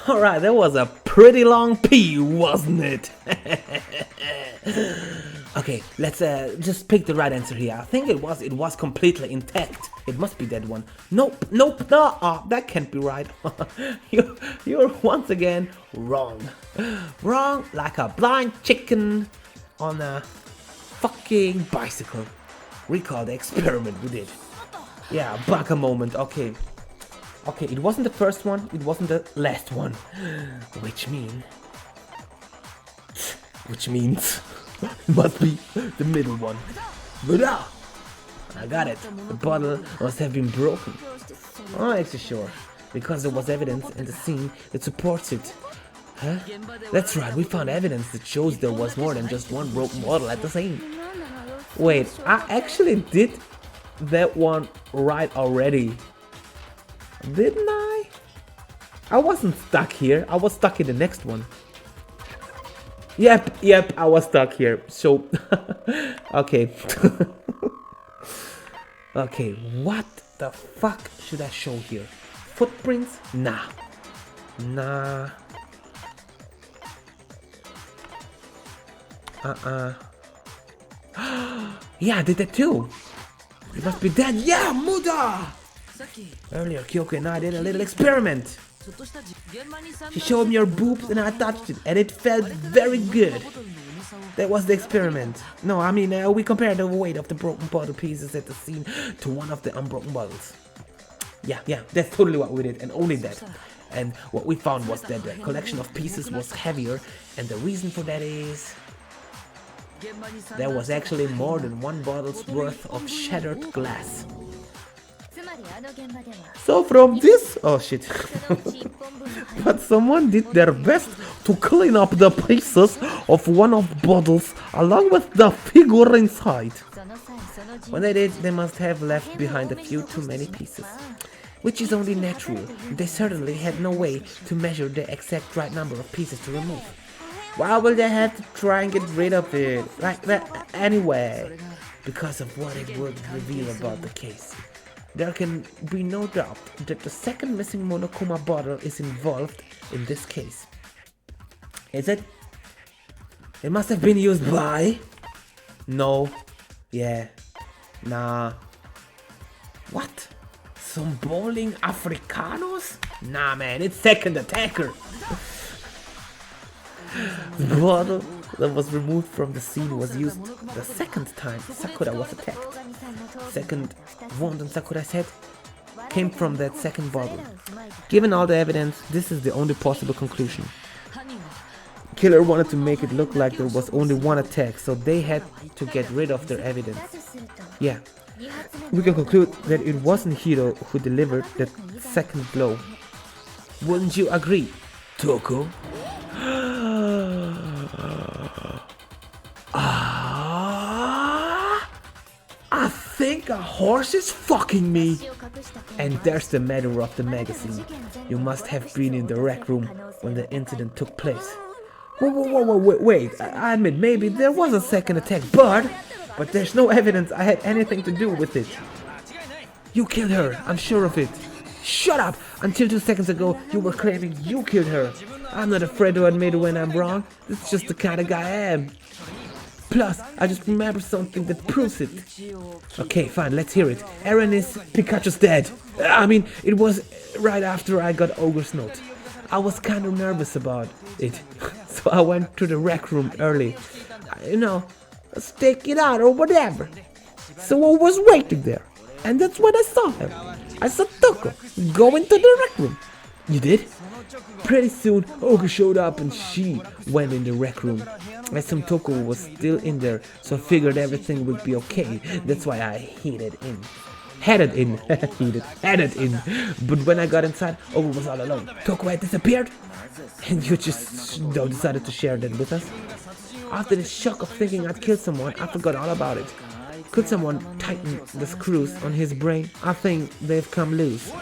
Alright, that was a pretty long P, wasn't it? Okay, let's just pick the right answer here. I think it was completely intact. It must be that one. Nope, no, that can't be right. You're once again wrong. Wrong like a blind chicken on a fucking bicycle. Recall the experiment we did. Yeah, baka moment, okay. Okay, it wasn't the first one, it wasn't the last one. Which means it must be the middle one. I got it. The bottle must have been broken. I'm actually sure, because there was evidence in the scene that supports it. Huh? That's right, we found evidence that shows there was more than just one broken bottle at the scene. Wait, I actually did that one right already. Didn't I? I wasn't stuck here. I was stuck in the next one. Yep, I was stuck here. So, okay. Okay, what the fuck should I show here? Footprints? Nah. Yeah, I did that too. It must be that. Yeah, Muda! Earlier, Kyoko and I did a little experiment. She showed me her boobs and I touched it, and it felt very good. That was the experiment. No, I mean, we compared the weight of the broken bottle pieces at the scene to one of the unbroken bottles. Yeah, that's totally what we did, and only that. And what we found was that the collection of pieces was heavier, and the reason for that is there was actually more than one bottle's worth of shattered glass. So from this, oh shit, but someone did their best to clean up the pieces of one of the bottles along with the figure inside. When they did, they must have left behind a few too many pieces, which is only natural. They certainly had no way to measure the exact right number of pieces to remove. Why will they have to try and get rid of it like that anyway? Because of what it would reveal about the case. There can be no doubt that the second missing Monokuma bottle is involved in this case. Is it? It must have been used by... No. Yeah. Nah. What? Some bowling Africanos? Nah man, it's second attacker. The bottle that was removed from the scene was used the second time Sakura was attacked. Second wound on Sakura's head came from that second bottle. Given all the evidence, this is the only possible conclusion. Killer wanted to make it look like there was only one attack, so they had to get rid of their evidence. Yeah, we can conclude that it wasn't Hiro who delivered that second blow. Wouldn't you agree, Toko? I think a horse is fucking me. And there's the matter of the magazine. You must have been in the rec room when the incident took place. Wait, I admit maybe there was a second attack, but there's no evidence I had anything to do with it. You killed her, I'm sure of it. Shut up! Until 2 seconds ago, you were claiming you killed her. I'm not afraid to admit when I'm wrong. It's just the kind of guy I am. Plus, I just remembered something that proves it. Okay, fine, let's hear it. Eren is Pikachu's dad. I mean, it was right after I got Ogre's note. I was kind of nervous about it, so I went to the rec room early. You know, stake it out or whatever. So I was waiting there, and that's when I saw him. I saw Toko go into the rec room. You did? Pretty soon, Ogre showed up and she went in the rec room. I assumed Toko was still in there, so I figured everything would be okay. That's why I headed in. But when I got inside, Ogre was all alone. Toko had disappeared, and you just decided to share that with us. After the shock of thinking I'd killed someone, I forgot all about it. Could someone tighten the screws on his brain? I think they've come loose.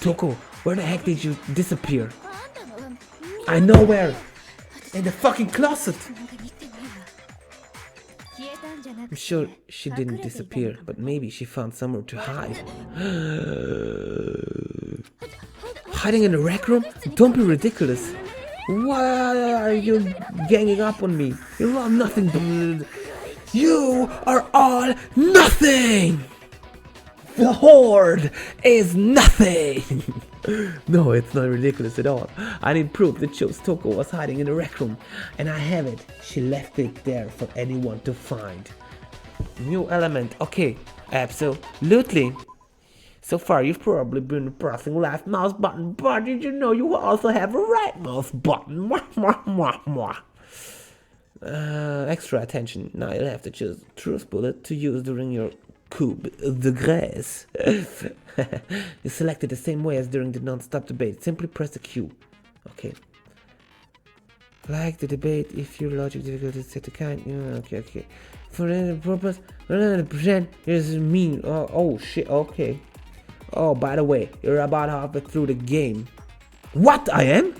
Toko, where the heck did you disappear? I know where! In the fucking closet! I'm sure she didn't disappear, but maybe she found somewhere to hide. hiding in the rec room? Don't be ridiculous. Why are you ganging up on me? You're all nothing. You are all nothing! The Horde is nothing! No, it's not ridiculous at all. I need proof that Cho's Toko was hiding in the rec room. And I have it. She left it there for anyone to find. New element. Okay, absolutely. So far, you've probably been pressing left mouse button, but did you know you also have a right mouse button? Extra attention. Now you'll have to choose Truth Bullet to use during your coup de grace. You select it the same way as during the non-stop debate. Simply press the Q. Okay. Like the debate, if your logic difficulty is set to kind. Okay. For any purpose, pretend is mean. Oh shit. Okay. Oh, by the way, you're about halfway through the game. What? I am?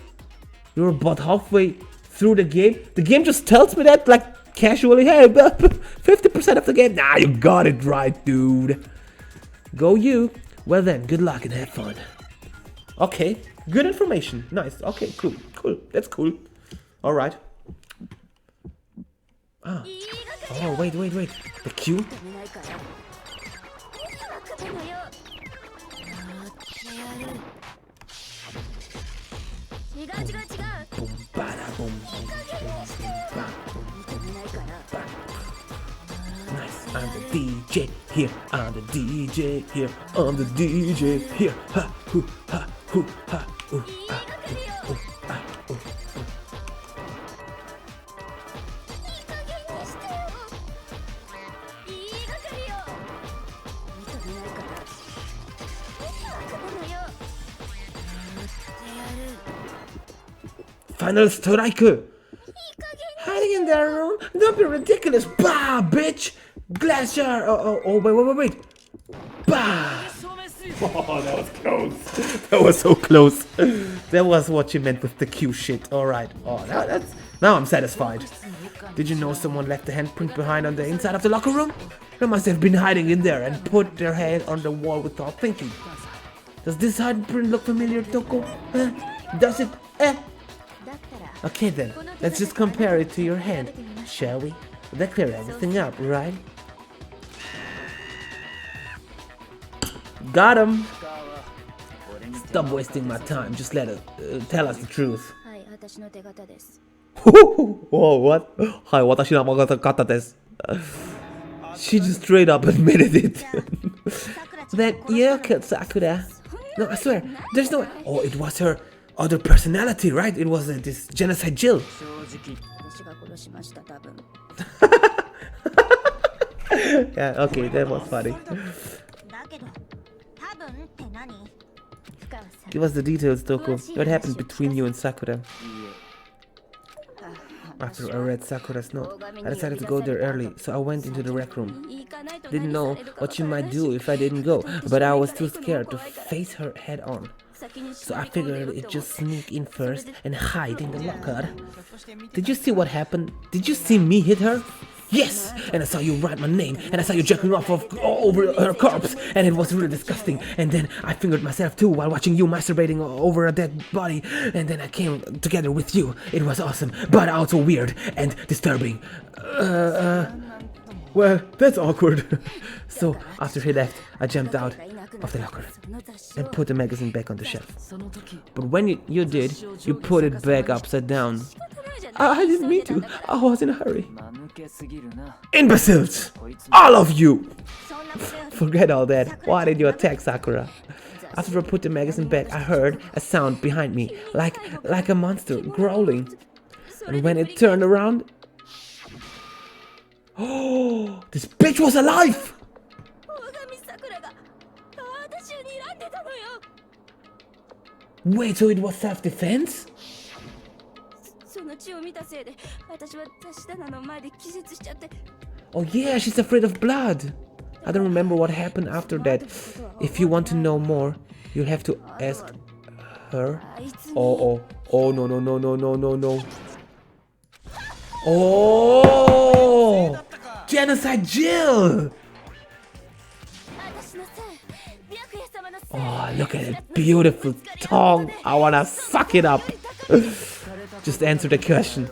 You're about halfway through the game? The game just tells me that, like, casually. Hey, 50% of the game. Nah, you got it right, dude. Go you. Well then, good luck and have fun. Okay, good information. Nice. Okay, cool. That's cool. Alright. Ah. Oh, wait. The Q? Nice, I'm the DJ here, I'm the DJ here, I'm the DJ here. Ha, hoo, ha, hoo, ha, ooh, ah, ooh, ah, ooh. Final strike! Hiding in their room? Don't be ridiculous! Bah, bitch! Glass jar! Oh, wait! Bah! Oh, that was close. That was so close. That was what you meant with the Q shit. Alright. Oh, now I'm satisfied. Did you know someone left the handprint behind on the inside of the locker room? They must have been hiding in there and put their head on the wall without thinking. Does this handprint look familiar, Toko? Does it? Okay then, let's just compare it to your hand, shall we? That clear everything up, right? Got him! Stop wasting my time, just let us tell us the truth. Whoa, what? Hi, watashi no kata desu. She just straight up admitted it. That you killed Sakura. No, I swear, there's no... Oh, it was her other personality, right? It was this genocide Jill. Yeah, okay, that was funny. Give us the details, Toko. What happened between you and Sakura? After I read Sakura's note, I decided to go there early, so I went into the rec room. Didn't know what she might do if I didn't go, but I was too scared to face her head on. So I figured it'd just sneak in first and hide in the locker. Did you see what happened? Did you see me hit her? Yes! And I saw you write my name, and I saw you jerking off over her corpse, and it was really disgusting. And then I fingered myself too while watching you masturbating over a dead body, and then I came together with you. It was awesome, but also weird and disturbing. Well, that's awkward. So after he left, I jumped out of the locker and put the magazine back on the shelf. But when you did, you put it back upside down. I didn't mean to. I was in a hurry. Imbeciles! All of you! Forget all that. Why did you attack Sakura? After I put the magazine back, I heard a sound behind me, like a monster growling. And when it turned around... Oh, this bitch was alive! Wait, so it was self-defense? Oh yeah, she's afraid of blood. I don't remember what happened after that. If you want to know more, you'll have to ask her. Oh, no. Oh! Genocide Jill! Oh, look at that beautiful tongue. I wanna suck it up. Just answer the question.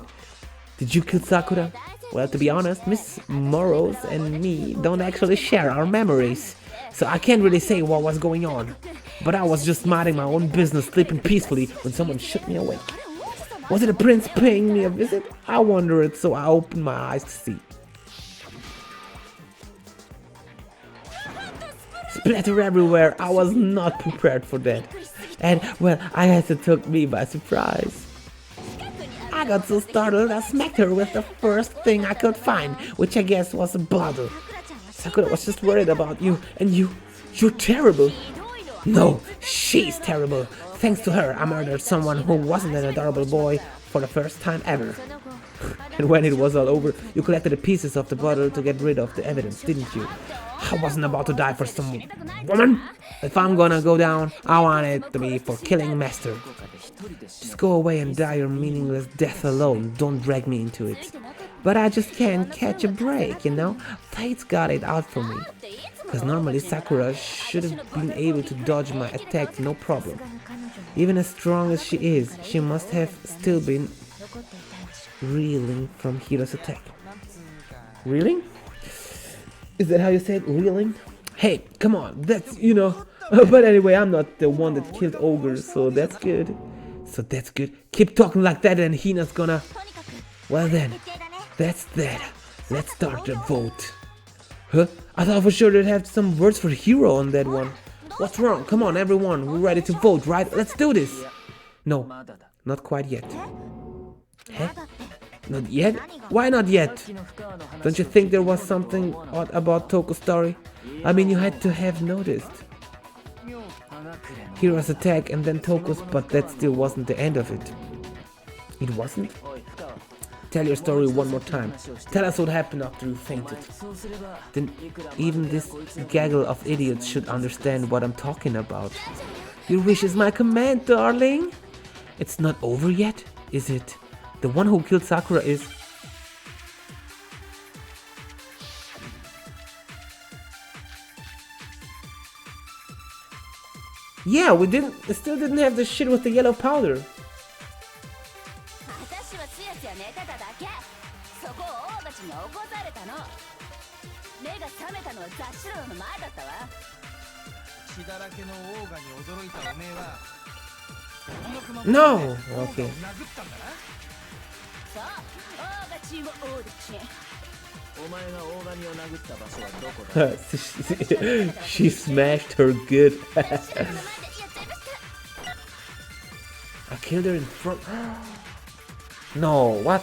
Did you kill Sakura? Well, to be honest, Miss Morrows and me don't actually share our memories, so I can't really say what was going on. But I was just minding my own business, sleeping peacefully, when someone shook me awake. Was it a prince paying me a visit? I wondered, so I opened my eyes to see. Splatter everywhere. I was not prepared for that. And, well, I guess it took me by surprise. I got so startled I smacked her with the first thing I could find, which I guess was a bottle. Sakura was just worried about you, and you're terrible. No, she's terrible. Thanks to her, I murdered someone who wasn't an adorable boy for the first time ever. And when it was all over, you collected the pieces of the bottle to get rid of the evidence, didn't you? I wasn't about to die for some woman. If I'm gonna go down, I want it to be for killing Master. Just go away and die your meaningless death alone. Don't drag me into it. But I just can't catch a break, you know? Fate's got it out for me. Because normally Sakura should have been able to dodge my attack no problem. Even as strong as she is, she must have still been reeling from Hiro's attack. Reeling? Is that how you say it? Reeling? Hey, come on, that's, you know. But anyway, I'm not the one that killed ogres, so that's good. So that's good. Keep talking like that and Hina's gonna... Well then, that's that. Let's start the vote. Huh? I thought for sure they'd have some words for hero on that one. What's wrong? Come on, everyone. We're ready to vote, right? Let's do this. No, not quite yet. Huh? Not yet? Why not yet? Don't you think there was something odd about Toko's story? I mean, you had to have noticed. Hiro's attack and then Toko's, but that still wasn't the end of it. It wasn't? Tell your story one more time. Tell us what happened after you fainted. Then even this gaggle of idiots should understand what I'm talking about. Your wish is my command, darling. It's not over yet, is it? The one who killed Sakura is... Yeah, we still didn't have the shit with the yellow powder. No! Okay. She smashed her good. I killed her in front. No, what?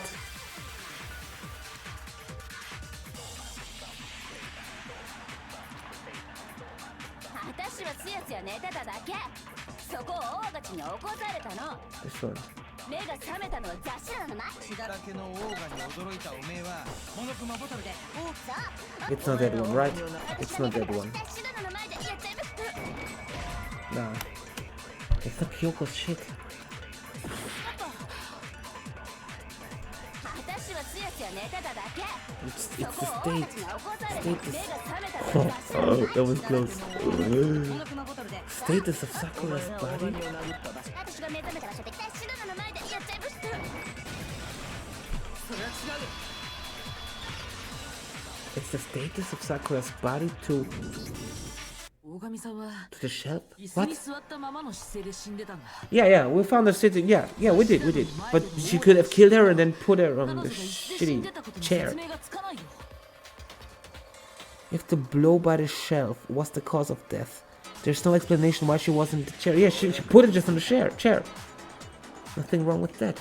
This one. It's not that one, right? It's not that one. No. It's not Kyoko's shit. It's the state. Status. Oh, that was close. Status of Sakura's body? It's the status of Sakura's body to the shelf? What? Yeah, we found her sitting. Yeah, we did. But she could have killed her and then put her on the shitty chair. If the blow by the shelf was the cause of death, there's no explanation why she wasn't in the chair. Yeah, she put it just on the chair. Nothing wrong with that.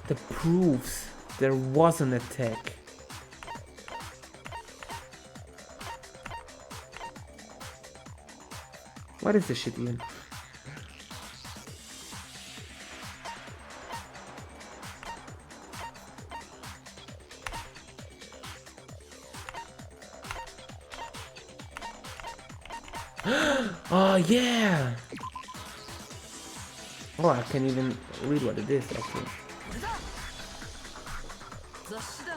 The proofs there was an attack. What is this shit even? Oh yeah! Oh, I can't even read what it is actually.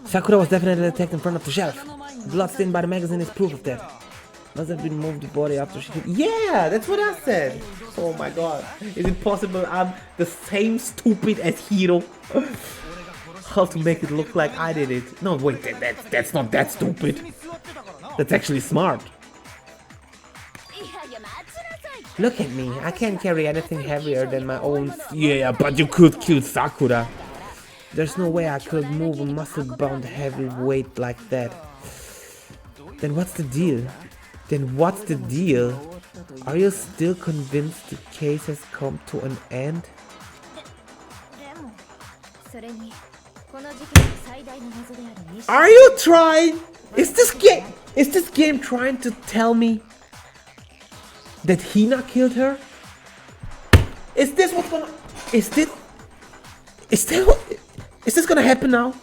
Sakura was definitely attacked in front of the shelf. Blood stained by the magazine is proof of that. Must have been moved the body after she hit. Yeah, that's what I said. Oh my god. Is it possible I'm the same stupid as Hiro? How to make it look like I did it? No, wait, that's not that stupid. That's actually smart. Look at me, I can't carry anything heavier than my own. Yeah, but you could kill Sakura. There's no way I could move a muscle-bound heavy weight like that. Then what's the deal? Are you still convinced the case has come to an end? Are you trying? Is this game trying to tell me that Hina killed her? Is this what's gonna... Is this gonna happen now?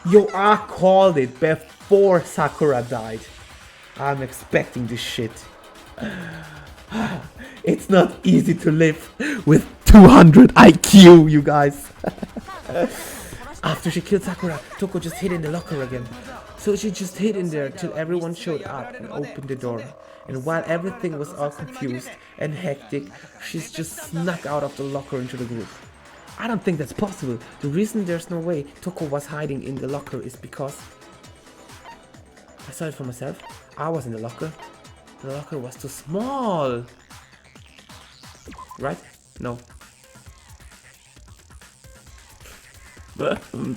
Yo, I called it before Sakura died. I'm expecting this shit. It's not easy to live with 200 IQ, you guys. After she killed Sakura, Toko just hid in the locker again. So she just hid in there till everyone showed up and opened the door. And while everything was all confused and hectic, she's just snuck out of the locker into the group. I don't think that's possible. The reason there's no way Toko was hiding in the locker is because... I saw it for myself. I was in the locker. The locker was too small. Right? No.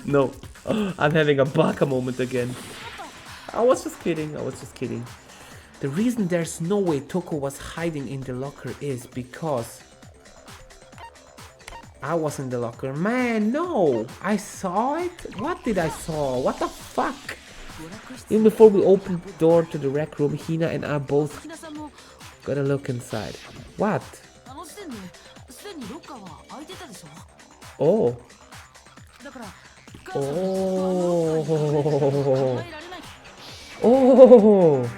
No. I'm having a baka moment again. I was just kidding. The reason there's no way Toko was hiding in the locker is because I was in the locker. Man, no! I saw it? What did I saw? What the fuck? Even before we opened the door to the rec room, Hina and I both got a look inside. What? Oh. Oh. Oh.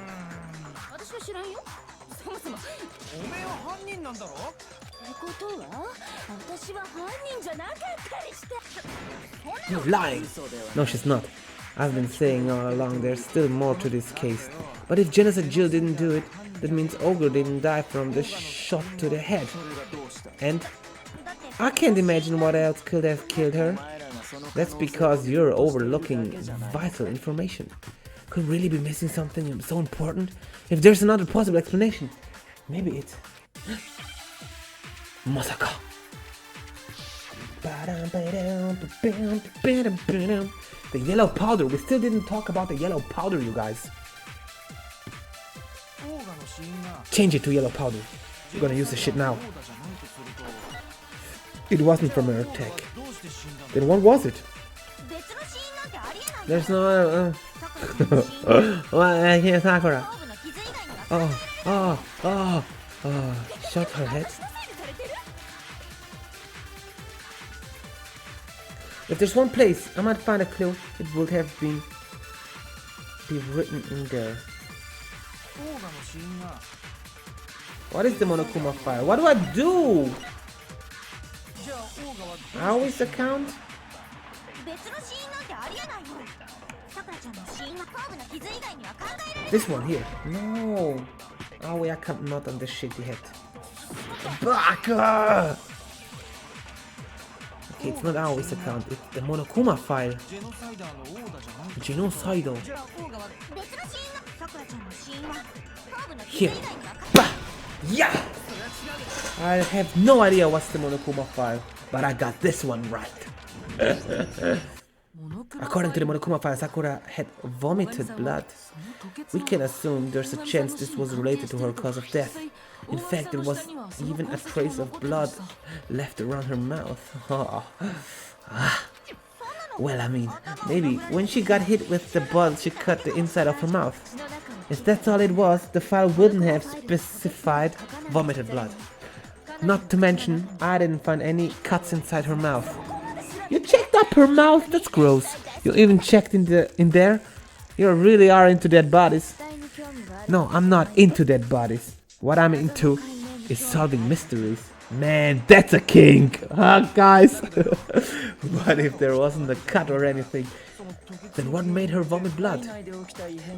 You're lying. No, she's not. I've been saying all along there's still more to this case. But if Genocide Jill didn't do it, that means Ogre didn't die from the shot to the head. And I can't imagine what else could have killed her. That's because you're overlooking vital information. Could really be missing something so important? If there's another possible explanation, maybe it's... Masaka. The yellow powder. We still didn't talk about the yellow powder, you guys. Change it to yellow powder. We're gonna use the shit now. It wasn't from her attack. Then what was it? There's no... I hear Sakura. Oh. Shot her head. If there's one place I might find a clue, it would have been written in there. What is the Monokuma file? What do I do? Aoi's account? This one here. No. Aoi account not on the shitty head. Baka! Okay, it's not Aoi's account, it's the Monokuma file. Genocido. Here. Bah! Yeah! I have no idea what's the Monokuma file, but I got this one right. According to the Monokuma file, Sakura had vomited blood. We can assume there's a chance this was related to her cause of death. In fact, there was even a trace of blood left around her mouth. Well, I mean, maybe when she got hit with the ball, she cut the inside of her mouth. If that's all it was, the file wouldn't have specified vomited blood. Not to mention, I didn't find any cuts inside her mouth. You checked up her mouth? That's gross. You even checked in there? You really are into dead bodies. No, I'm not into dead bodies. What I'm into is solving mysteries. Man, that's a king! Huh, guys? What if there wasn't a cut or anything? Then what made her vomit blood?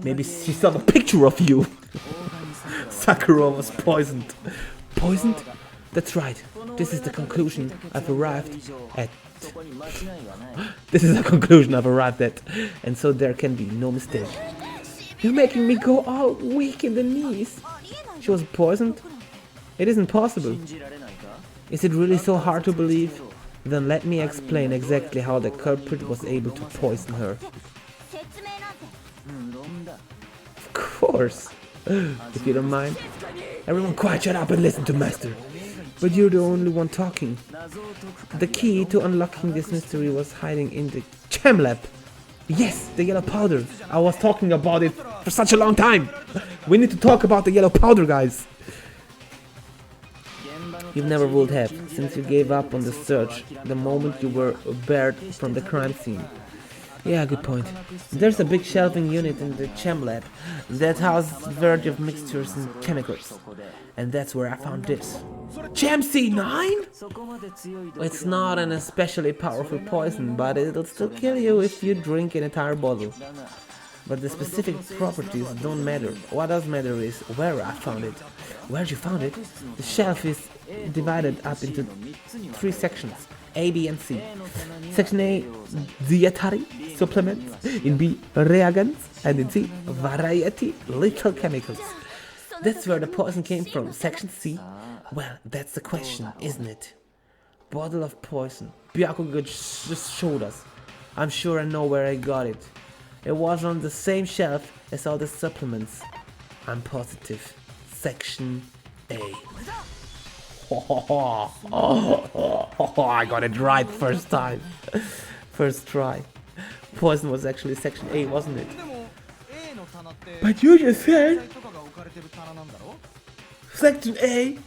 Maybe she saw the picture of you. Sakura was poisoned. Poisoned? That's right. This is the conclusion I've arrived at. This is the conclusion I've arrived at. And so there can be no mistake. You're making me go all weak in the knees. She was poisoned? It isn't possible. Is it really so hard to believe? Then let me explain exactly how the culprit was able to poison her. Of course. If you don't mind. Everyone quiet, shut up and listen to Master. But you're the only one talking. The key to unlocking this mystery was hiding in the chem lab. Yes, the yellow powder. I was talking about it for such a long time. We need to talk about the yellow powder, guys. You never would have, since you gave up on the search the moment you were barred from the crime scene. Yeah, good point. There's a big shelving unit in the chem lab that houses a variety of mixtures and chemicals. And that's where I found this. Chem C9? It's not an especially powerful poison, but it'll still kill you if you drink an entire bottle. But the specific properties don't matter. What does matter is where I found it. Where you found it? The shelf is divided up into 3 sections, A, B and C. Section A, dietary supplements, in B, reagents, and in C, variety little chemicals. That's where the poison came from. Section C? Well, that's the question, isn't it? Bottle of poison. Byakuga just showed us. I'm sure I know where I got it. It was on the same shelf as all the supplements. I'm positive. Section A. I got it right first time. First try. Poison was actually section A, wasn't it? But you just said section A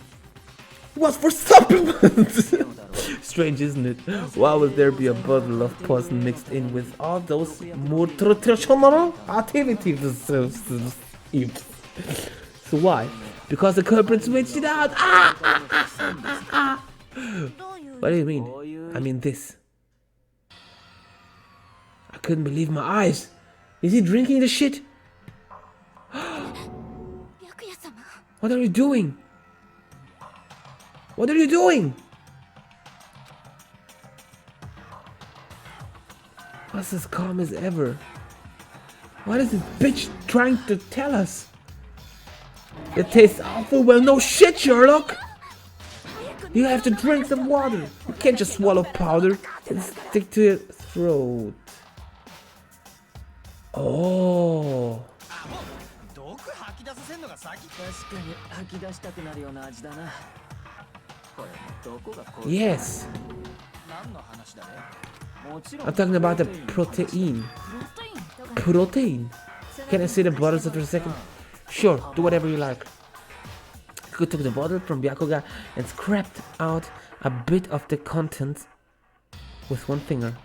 was for supplements. Strange, isn't it? Why would there be a bottle of poison mixed in with all those nutritional activities? So why? Because the culprit switched it out. What do you mean? I mean this. I couldn't believe my eyes. Is he drinking the shit? What are you doing? What are you doing? What's as calm as ever? What is this bitch trying to tell us? It tastes awful. Well, no shit, Sherlock. You have to drink some water. You can't just swallow powder and stick to your throat. Oh. Yes. I'm talking about the protein. Protein? Can I see the bottles for a second? Sure, do whatever you like. Kuko took the bottle from Byakuga and scraped out a bit of the contents with one finger.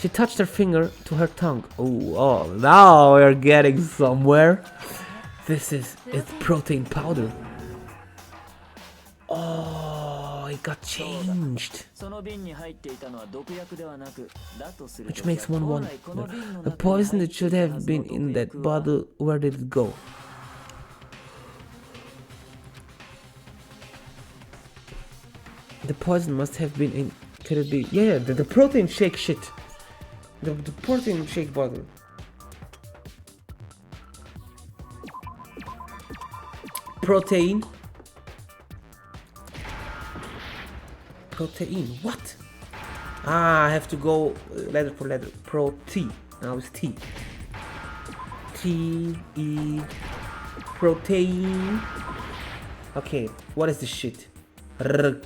She touched her finger to her tongue. Oh, now we're getting somewhere. This is its protein powder. Oh, it got changed. Which makes one wonder. The poison that should have been in that bottle, where did it go? The poison must have been in... Could it be... Yeah, the protein shake shit. The protein shake bottle. Protein. Protein. What? Ah, I have to go letter for letter. Pro-T. Now it's T. T-E... Protein. Okay, what is this shit? R.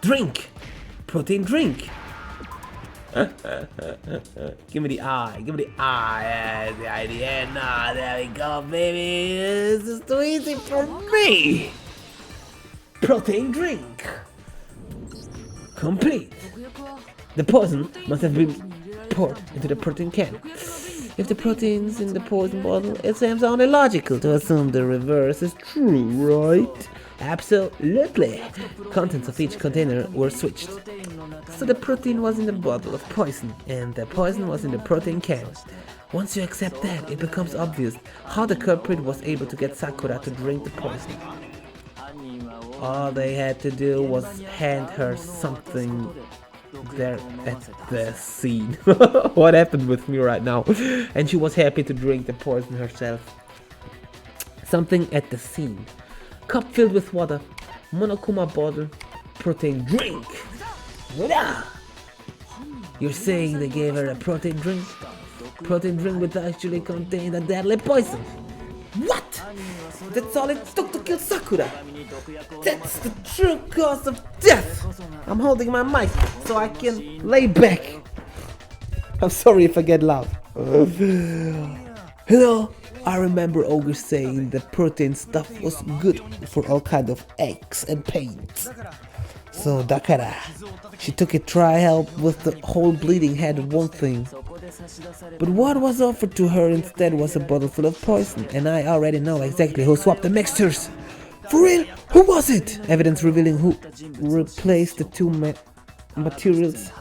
Drink! Protein drink! Give me the I. Give me the I. Yeah, the idea. Nah, there we go, baby. This is too easy for me. Protein drink. Complete. The poison must have been poured into the protein can. If the protein's in the poison bottle, it seems only logical to assume the reverse is true, right? Absolutely. Contents of each container were switched. So the protein was in the bottle of poison, and the poison was in the protein can. Once you accept that, it becomes obvious how the culprit was able to get Sakura to drink the poison. All they had to do was hand her something there at the scene. What happened with me right now? And she was happy to drink the poison herself. Something at the scene. Cup filled with water, Monokuma bottle, protein drink. You're saying they gave her a protein drink? Protein drink which actually contained a deadly poison. What? That's all it took to kill Sakura. That's the true cause of death. I'm holding my mic so I can lay back. I'm sorry if I get loud. Hello. I remember Ogre saying the protein stuff was good for all kind of aches and pains. So Dakara, she took a try help with the whole bleeding head one thing. But what was offered to her instead was a bottle full of poison, and I already know exactly who swapped the mixtures. For real? Who was it? Evidence revealing who replaced the two materials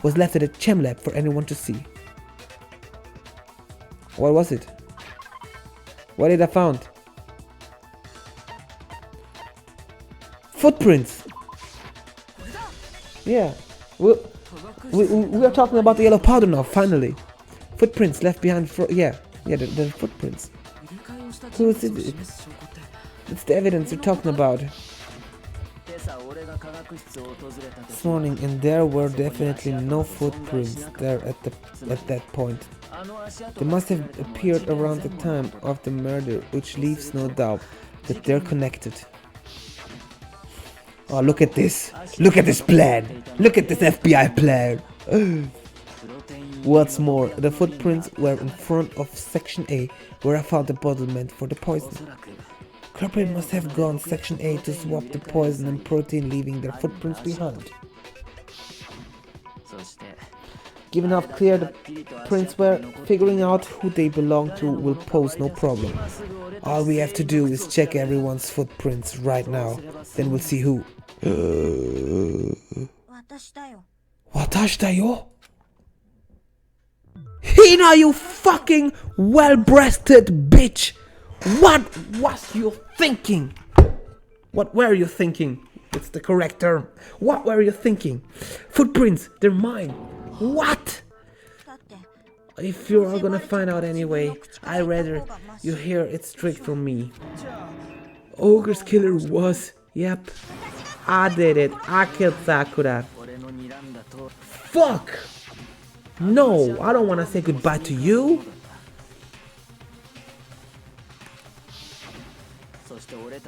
was left at the chem lab for anyone to see. What was it? What did I found? Footprints. Yeah. We are talking about the yellow powder now, finally. Footprints left behind the footprints. Who is it? It's the evidence you're talking about. This morning, and there were definitely no footprints there at that point. They must have appeared around the time of the murder, which leaves no doubt that they're connected. Oh, look at this! Look at this plan! Look at this FBI plan! What's more, the footprints were in front of Section A, where I found the bottle meant for the poison. Culprit must have gone Section A to swap the poison and protein, leaving their footprints behind. Given how clear the prints were, figuring out who they belong to will pose no problem. All we have to do is check everyone's footprints right now, then we'll see who. Watashi yo? Hina, you fucking well-breasted bitch! What was you thinking? What were you thinking? It's the correct term. What were you thinking? Footprints, they're mine. What? If you're all gonna find out anyway, I'd rather you hear it straight from me. Ogre's killer was, yep, I did it. I killed Sakura. Fuck! No, I don't wanna say goodbye to you.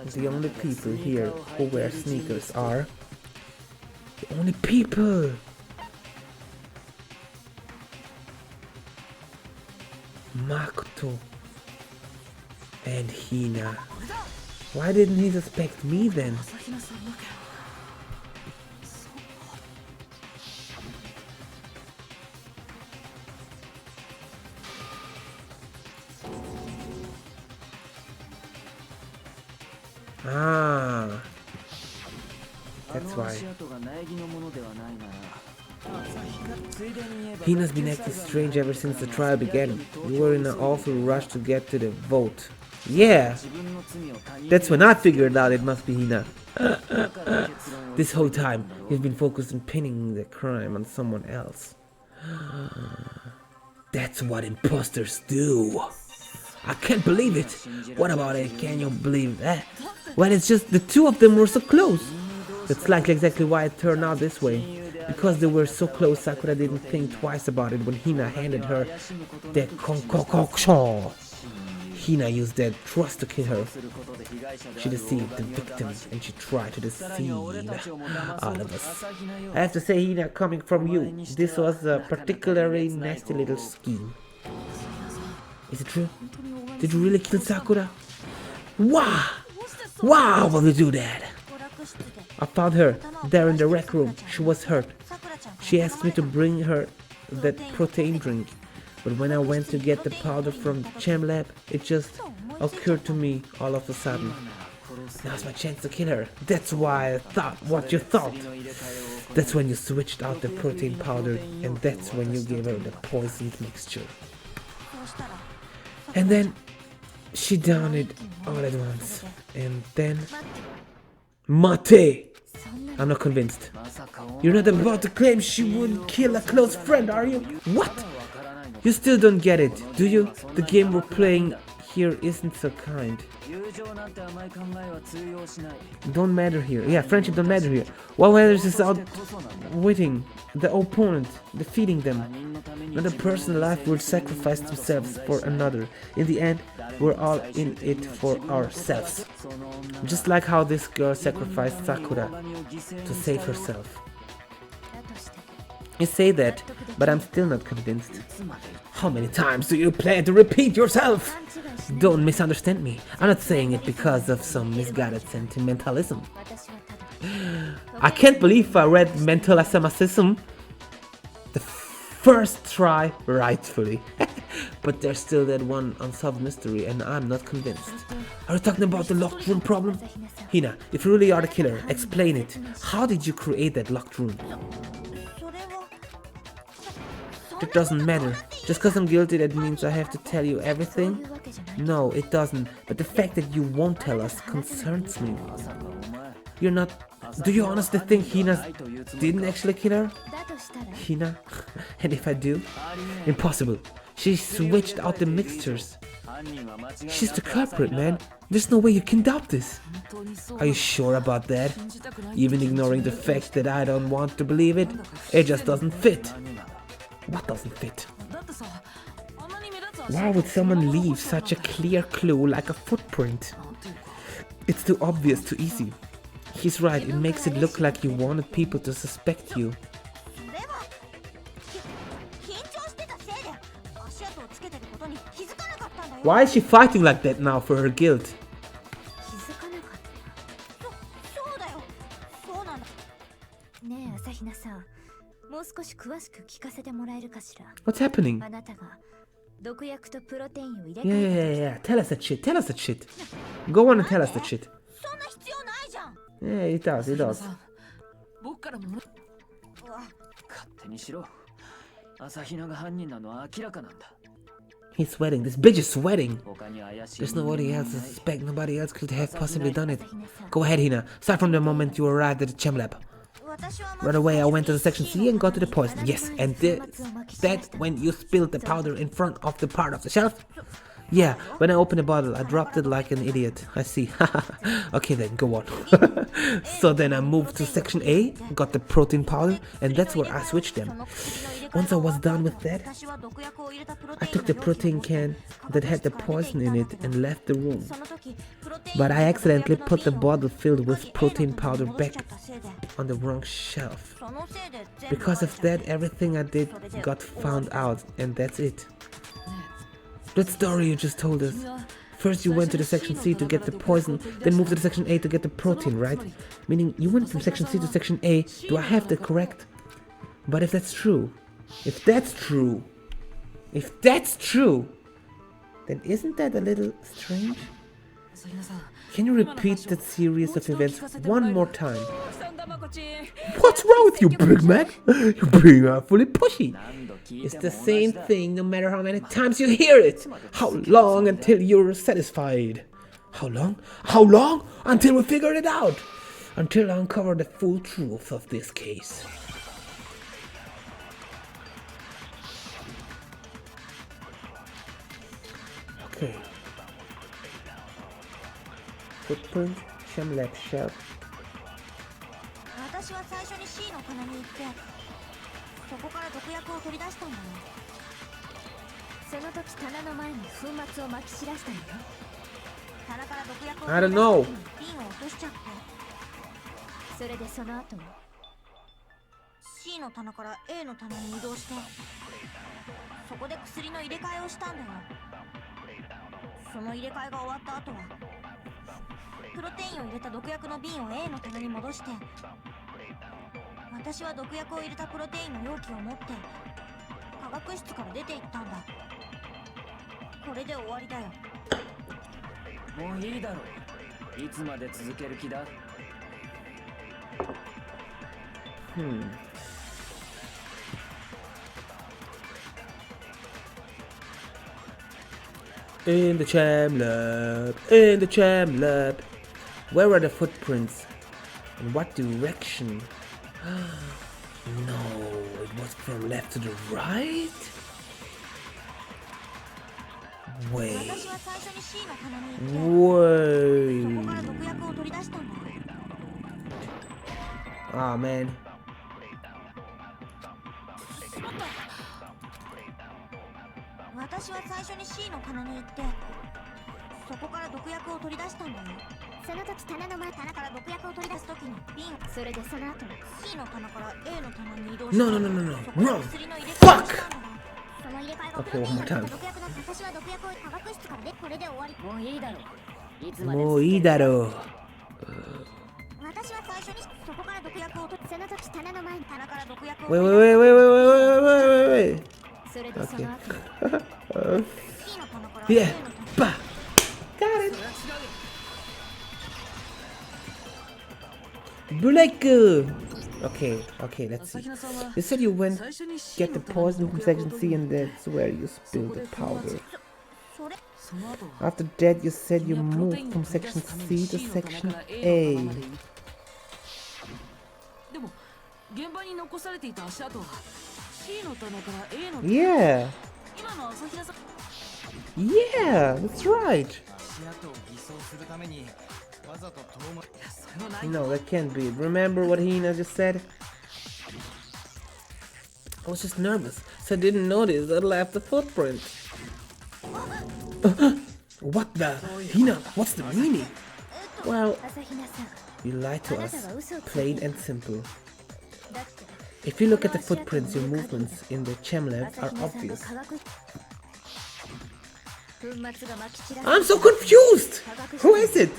The only people here who wear sneakers are the only people. Makoto and Hina. Why didn't he suspect me then? Ah, that's why. Hina's been acting strange ever since the trial began. We were in an awful rush to get to the vote. Yeah, that's when I figured out it must be Hina. This whole time, he's been focused on pinning the crime on someone else. That's what imposters do. I can't believe it. What about it? Can you believe that? Well, it's just the two of them were so close. That's likely exactly why it turned out this way. Because they were so close, Sakura didn't think twice about it when Hina handed her the concoction. Hina used that trust to kill her. She deceived the victim and she tried to deceive all of us. I have to say, Hina, coming from you, this was a particularly nasty little scheme. Is it true? Did you really kill Sakura? Wow! Wow, will you do that? I found her there in the rec room. She was hurt. She asked me to bring her that protein drink. But when I went to get the powder from the chem lab, it just occurred to me all of a sudden. Now's my chance to kill her. That's why I thought what you thought. That's when you switched out the protein powder, and that's when you gave her the poisoned mixture. And then she downed it all at once. And then... Mate! I'm not convinced. You're not about to claim she wouldn't kill a close friend, are you? What? You still don't get it, do you? The game we're playing here isn't so kind. Don't matter here. Yeah, friendship don't matter here. What matters is outwitting the opponent, defeating them. Not a person alive would sacrifice themselves for another. In the end, we're all in it for ourselves. Just like how this girl sacrificed Sakura to save herself. You say that, but I'm still not convinced. How many times do you plan to repeat yourself? Don't misunderstand me. I'm not saying it because of some misguided sentimentalism. I can't believe I read mentalism the first try rightfully. But there's still that one unsolved mystery and I'm not convinced. Are you talking about the locked room problem? Hina, if you really are the killer, explain it. How did you create that locked room? It doesn't matter. Just because I'm guilty, that means I have to tell you everything? No, it doesn't. But the fact that you won't tell us concerns me. You're not... Do you honestly think Hina didn't actually kill her? Hina? And if I do? Impossible. She switched out the mixtures. She's the culprit, man. There's no way you can doubt this. Are you sure about that? Even ignoring the fact that I don't want to believe it? It just doesn't fit. What doesn't fit? Why would someone leave such a clear clue like a footprint? It's too obvious, too easy. He's right, it makes it look like you wanted people to suspect you. Why is she fighting like that now for her guilt? What's happening? Yeah. Tell us that shit. Go on and tell us that shit. Yeah, it does. He's sweating. This bitch is sweating. There's nobody else to suspect. Nobody else could have possibly done it. Go ahead, Hina. Start from the moment you arrived at the chem lab. Right away, I went to the section C and got to the poison. Yes, and that when you spilled the powder in front of the part of the shelf? Yeah, when I opened the bottle, I dropped it like an idiot. I see. Okay then, go on. So then I moved to section A, got the protein powder, and that's where I switched them. Once I was done with that, I took the protein can that had the poison in it and left the room. But I accidentally put the bottle filled with protein powder back on the wrong shelf. Because of that, everything I did got found out, and that's it. That story you just told us. First you went to the section C to get the poison, then moved to the section A to get the protein, right? Meaning you went from section C to section A. Do I have that correct? But if that's true, then isn't that a little strange? Can you repeat that series of events one more time? What's wrong with you, Big Mac? You're being fully pushy. It's the same thing no matter how many times you hear it. How long until you're satisfied? How long? How long? Until we figure it out. Until I uncover the full truth of this case. Okay. Footprint, chem lab shelf. 私は最初に C の棚に行ってそこから毒薬を取り出したんだよ。その時棚の前に粉末をまき散らしたのよ。棚から毒薬を取り出した時に瓶を落としちゃって。それでその後 C の棚から A の棚に移動してそこで薬の入れ替えをしたんだよ。その入れ替えが終わった後はプロテインを入れた毒薬の瓶を A の棚に戻して私は毒薬を入れたプロテインの容器を持って In the Cham Lab, in the Cham Lab. Where are the footprints? In what direction? No, it was from left to the right? Wait. Wait. Oh man. No, no, no, no, no. Wrong. Fuck! Okay, one more time. もういいだろう。Wait, wait, wait, wait, wait, wait, wait, wait. Okay. Yeah. Bah. Got it. Black. Okay, okay, let's see. You said you went get the poison from section C and that's where you spilled the powder. After that you said you moved from section C to section A. Yeah. Yeah, that's right. No, that can't be it. Remember what Hina just said? I was just nervous, so I didn't notice I left the footprint. What the? Hina, what's the meaning? Well, you lied to us, plain and simple. If you look at the footprints, your movements in the Cham Lab are obvious. I'm so confused! Who is it?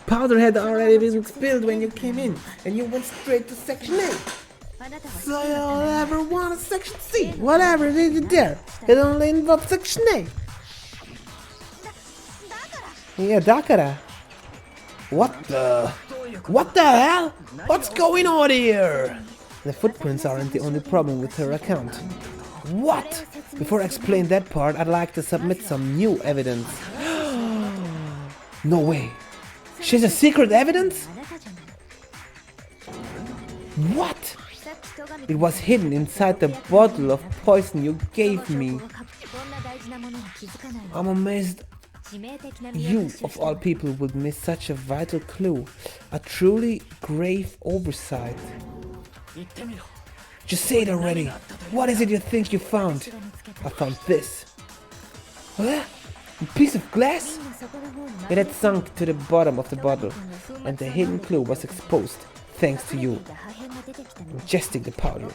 Powder had already been spilled when you came in, and you went straight to section A. So you'll ever want a section C, whatever they did there. It only involved section A. Yeah, Dakara. What the hell? What's going on here? The footprints aren't the only problem with her account. What? Before I explain that part, I'd like to submit some new evidence. No way. She has a secret evidence? What? It was hidden inside the bottle of poison you gave me. I'm amazed you, of all people, would miss such a vital clue. A truly grave oversight. Just say it already. What is it you think you found? I found this. Huh? A piece of glass? It had sunk to the bottom of the bottle, and the hidden clue was exposed, thanks to you. Ingesting the powder.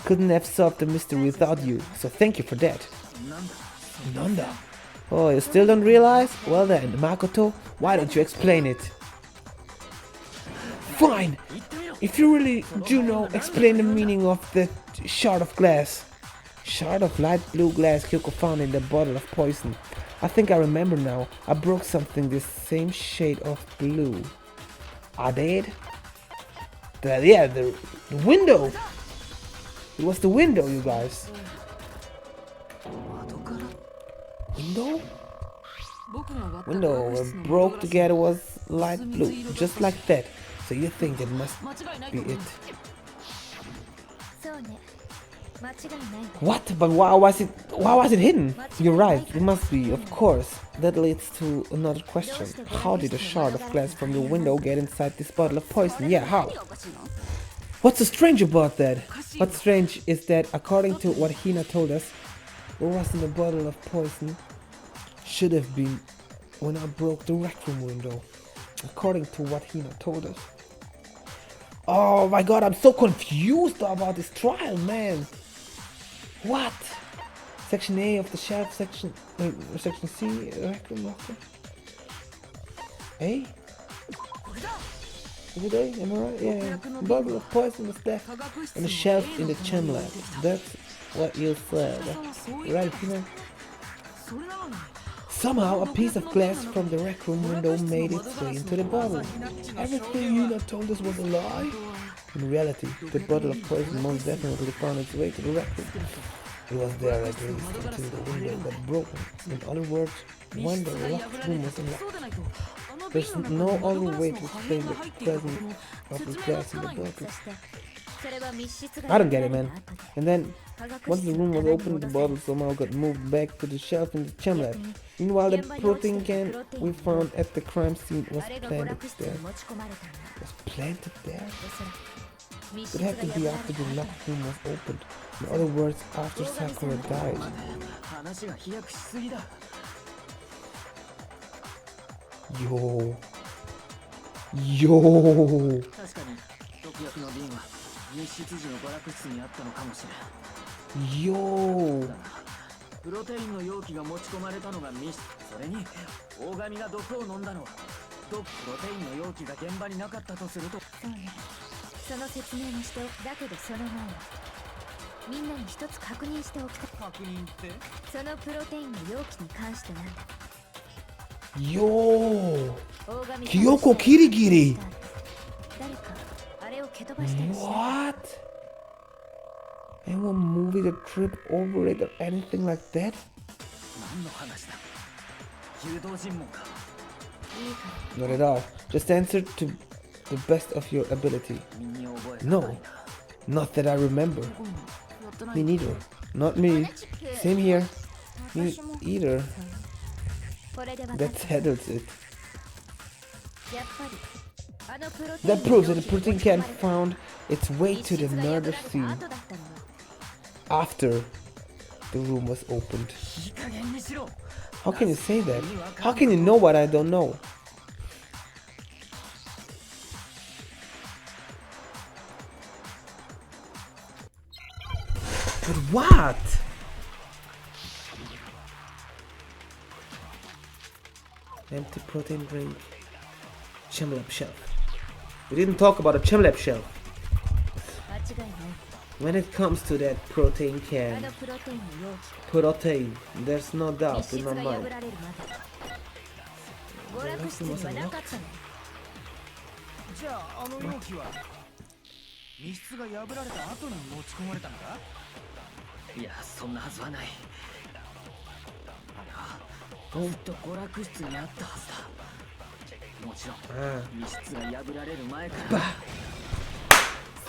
Couldn't have solved the mystery without you, so thank you for that. Nanda. Oh, you still don't realize? Well then, Makoto, why don't you explain it? Fine! If you really do know, explain the meaning of the shard of glass. Shard of light blue glass Kyoko found in the bottle of poison. I think I remember now. I broke something this same shade of blue. I did? Yeah, the window! It was the window, you guys. Window? Window broke together was light blue, just like that. So you think that must be it. What? But why was it hidden? You're right, it must be, of course. That leads to another question. How did a shard of glass from the window get inside this bottle of poison? Yeah, how? What's so strange about that? What's strange is that according to what Hina told us, what was in the bottle of poison should have been when I broke the rec room window. According to what Hina told us. Oh my god, I'm so confused about this trial, man. What? Section A of the shelf, section C, rec room locker. A? Is it A? Am I right? Yeah. Bottle of poison was left on the shelf in the Cham Lab. That's what you said. Right, Pina? Somehow, a piece of glass from the rec room window made its way into the bottle. Everything Yuna told us was a lie? In reality, the bottle of poison most definitely found its way to the rec room. It was there at least until the window got broken. In other words, when the locked room was unlocked. There's no other way to explain the presence of the glass in the bottle. I don't get it, man. And then, once the room was opened, the bottle somehow got moved back to the shelf in the chem lab. Meanwhile, the protein can we found at the crime scene was planted there. Was planted there? It had to be after the locked room was opened. In other words, after Sakura died. Yo. Yo. 密室時の娯楽室にあったのかもしれん。よー。プロテインの容器が持ち込まれたのが密室。それに大神が毒を飲んだのはプロテインの容器が現場になかったとすると。そうね。その説明もしておく。だけどその前にみんなに一つ確認しておきたい。確認って？そのプロテインの容器に関してなんだ。よー。記憶キリギリ。誰か。What? Anyone movie the trip over it or anything like that? Not at all. Just answer to the best of your ability. No, not that I remember. Me neither. Not me. Same here. Me either. That settles it. That proves that the protein can found its way to the murder scene after the room was opened. How can you say that? How can you know what I don't know? But what? Empty protein drink. Chemlab shelf. We didn't talk about a Chemlab shelf. When it comes to that protein can, protein, there's no doubt in my mind.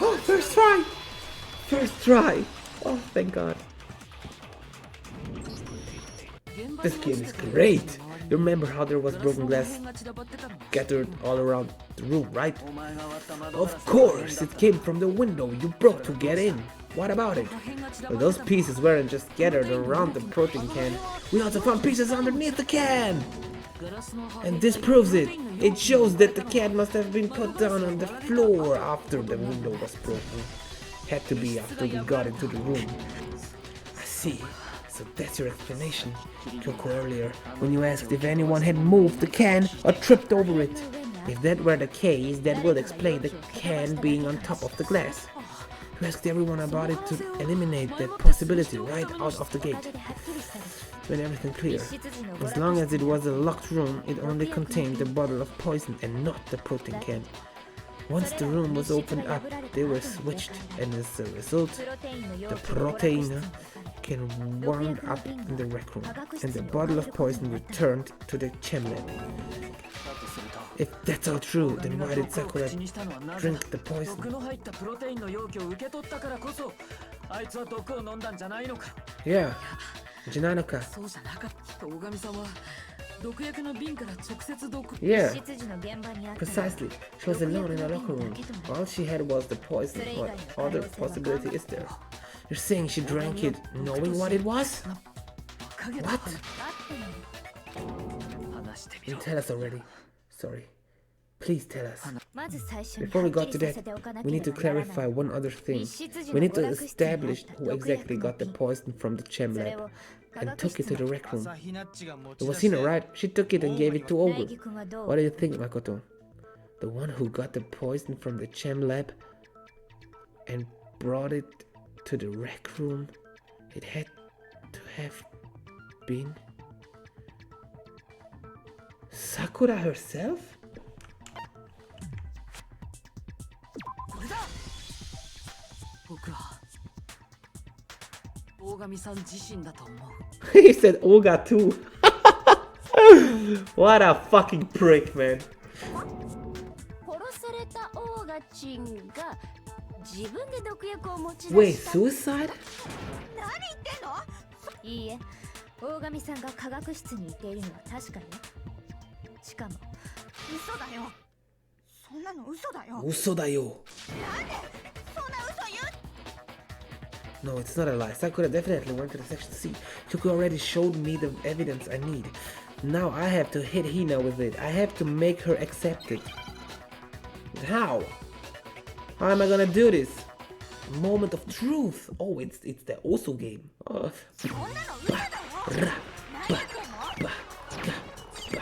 Oh, first try! First try! Oh, thank God. This game is great! You remember how there was broken glass scattered all around the room, right? Of course, it came from the window you broke to get in. What about it? Well, those pieces weren't just scattered around the protein can. We also found pieces underneath the can! And this proves it. It shows that the can must have been put down on the floor after the window was broken. Had to be after we got into the room. I see. So that's your explanation, Kyoko, earlier, when you asked if anyone had moved the can or tripped over it. If that were the case, that would explain the can being on top of the glass. You asked everyone about it to eliminate that possibility right out of the gate. Made everything clear. As long as it was a locked room, it only contained the bottle of poison and not the protein can. Once the room was opened up, they were switched, and as a result, the protein can wound up in the rec room, and the bottle of poison returned to the chem lab. If that's all true, then why did Sakura drink the poison? Yeah. じゃないのか。そうじゃなかった。大神さんは毒薬の瓶から直接毒。Yeah. Precisely. She was alone in a locker room. All she had was the poison. What other possibility is there? You're saying she drank it knowing what it was? What? You tell us already. Sorry. Please tell us. Before we got to that, we need to clarify one other thing. We need to establish who exactly got the poison from the chem lab and took it to the rec room. It was Hina, right? She took it and gave it to Ogre. What do you think, Makoto? The one who got the poison from the chem lab and brought it to the rec room It had to have been Sakura herself? これだ。僕は大神さん自身だと思う。He said Oga too. What a fucking prick, man. 殺されたオーガチンが自分で毒薬を持ち Wait, 出した。 suicide? 何言ってんの？いいえ、大神さんが科学室にいているのは確かよ。しかも嘘だよ。そんなの嘘だよ。嘘だよ。なんでそんな嘘言う？ No, it's not a lie. Sakura definitely went to the section C. Kyoko already showed me the evidence I need. Now I have to hit Hina with it. I have to make her accept it. How? How am I gonna do this? Moment of truth. Oh, it's the Osu game. そんなの嘘だよ。何言ってんの？違う。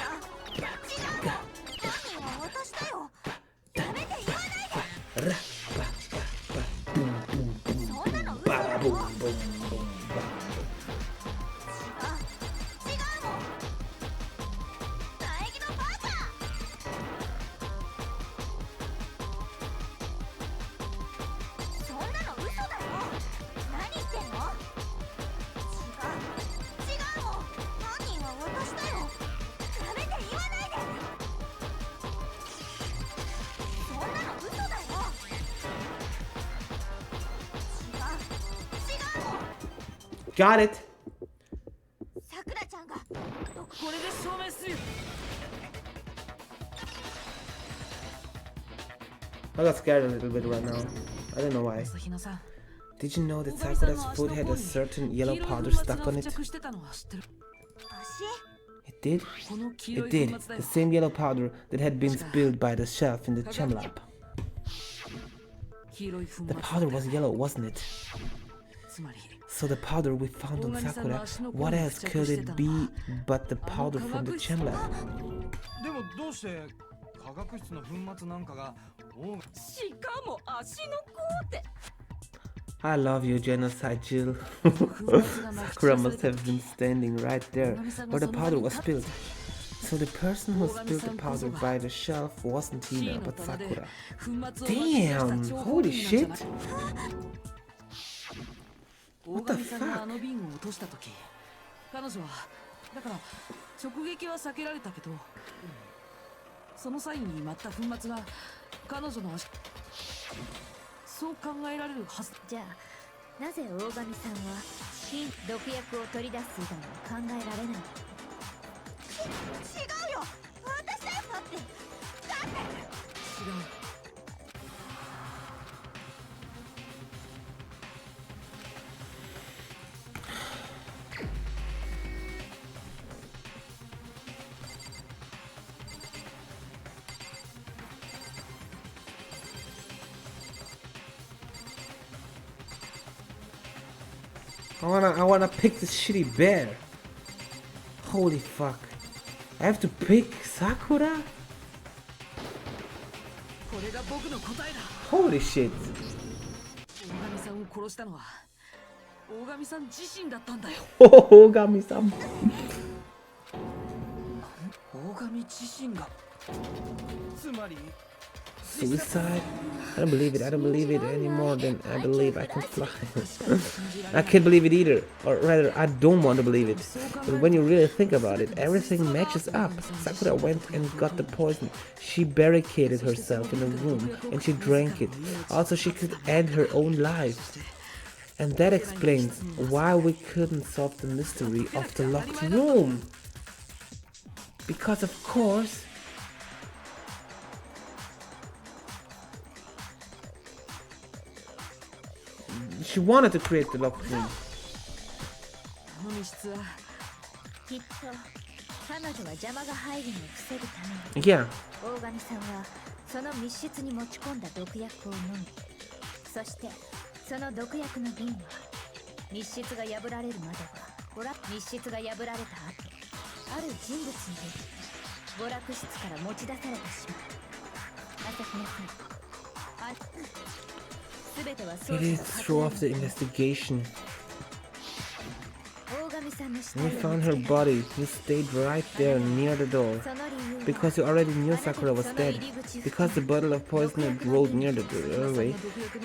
犯人は私だよ。やめて言わないで。そんなの嘘だよ。違うもん。唾液のバカ。そんなの嘘だよ。何言ってんの？違うもん。犯人は私だよ。やめて言わないで。そんなの嘘だよ。違うもん。 Got it. さくらちゃんがこれで証明する。 I got scared a little bit right now. I don't know why. 朝比奈さん。 Did you know that Sakura's foot had a certain yellow powder stuck on it? 付着してたのは知ってる。 It did? この黄色 It い did. 粉末だよ The。same yellow powder that had been spilled by the shelf in the chem lab. 黄色い粉 The 末。 powder was yellow, wasn't it? つまり So the powder we found on Sakura, what else could it be but the powder from the chem lab? でもどうして化学室の粉末なんかがしかも足の甲って。 I love you, Genocide Jill. Sakura must have been standing right there where the powder was spilled. So the person who spilled the powder by the shelf wasn't Hina, but Sakura. Damn! Holy shit! 大神さんがあの瓶を落とした時、彼女はだから直撃は避けられたけど、その際に舞った粉末が彼女の足、そう考えられるはず。じゃあなぜ大神さんは毒薬を取り出す以外は考えられないの？違うよ。私だよ。だって。違う。 I wanna pick this shitty bear. Holy fuck. I have to pick Sakura? これが僕の答えだ。 Holy shit. 大神さんを殺したのは大神さん自身だったんだよ。 Ogami-san. 大神自身が。つまり Suicide? I don't believe it. I don't believe it any more than I believe I can fly. I can't believe it either. Or rather, I don't want to believe it. But when you really think about it, everything matches up. Sakura went and got the poison. She barricaded herself in a room and she drank it. Also, she could end her own life. And that explains why we couldn't solve the mystery of the locked room. Because of course, she wanted to create the locked room. あの密室はきっと彼女は邪魔が入るのを防ぐために Yeah. 大神さんはその密室に持ち込んだ毒薬を飲み、そしてその毒薬の瓶は密室が破られるまでは密室が破られた後、ある人物によって娯楽室から持ち出されてしまう。朝日奈さん、全ては It is through off the investigation. When you found her body, you stayed right there near the door. Because you already knew Sakura was dead. Because the bottle of poison had rolled near the doorway.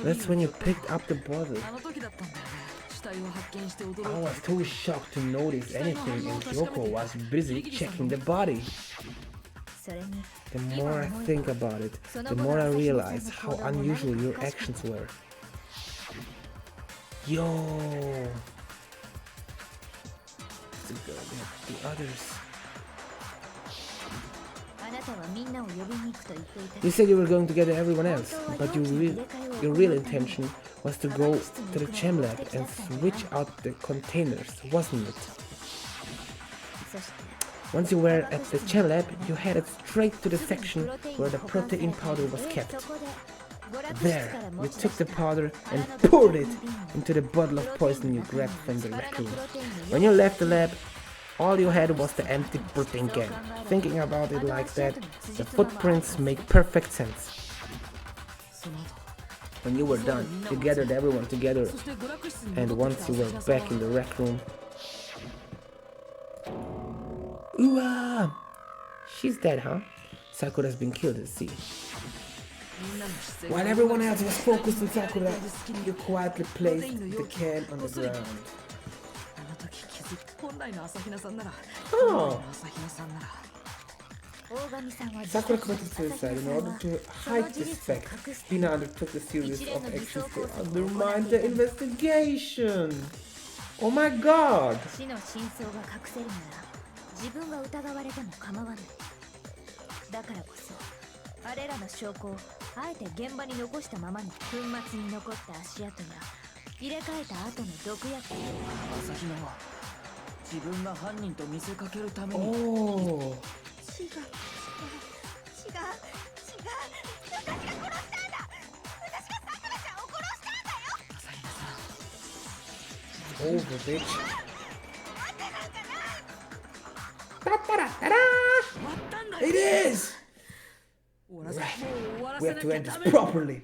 That's when you picked up the bottle. あの時だったんだよね。死体を発見して驚いた。 I was too shocked to notice anything and Kyoko was busy checking the body. The more I think about it, the more I realize how unusual your actions were. Yo! The others. You said you were going to gather everyone else, but your real intention was to go to the gem lab and switch out the containers, wasn't it? Once you were at the gem lab, you headed straight to the section where the protein powder was kept. There, you took the powder and poured it into the bottle of poison you grabbed from the rec room. When you left the lab, all you had was the empty protein can. Thinking about it like that, the footprints make perfect sense. When you were done, you gathered everyone together, and once you were back in the rec room... Ooh, she's dead, huh? Sakura's been killed at sea. While everyone else was focused on Sakura, you quietly placed the can on the ground. Oh! Sakura committed suicide in order to hide this fact. Hina undertook a series of actions to undermine the investigation. Oh my god! 自分が疑われても構わない。だからこそあれらの証拠をあえて現場に残したままに粉末に残った足跡や入れ替えた後の毒薬を朝比奈は自分が犯人と見せかけるために。Oh. 違う違う違う違う私が殺したんだ。私がさくらちゃんを殺したんだよ。朝比奈さん。 Over, bitch. It is! Right. We have to end this properly.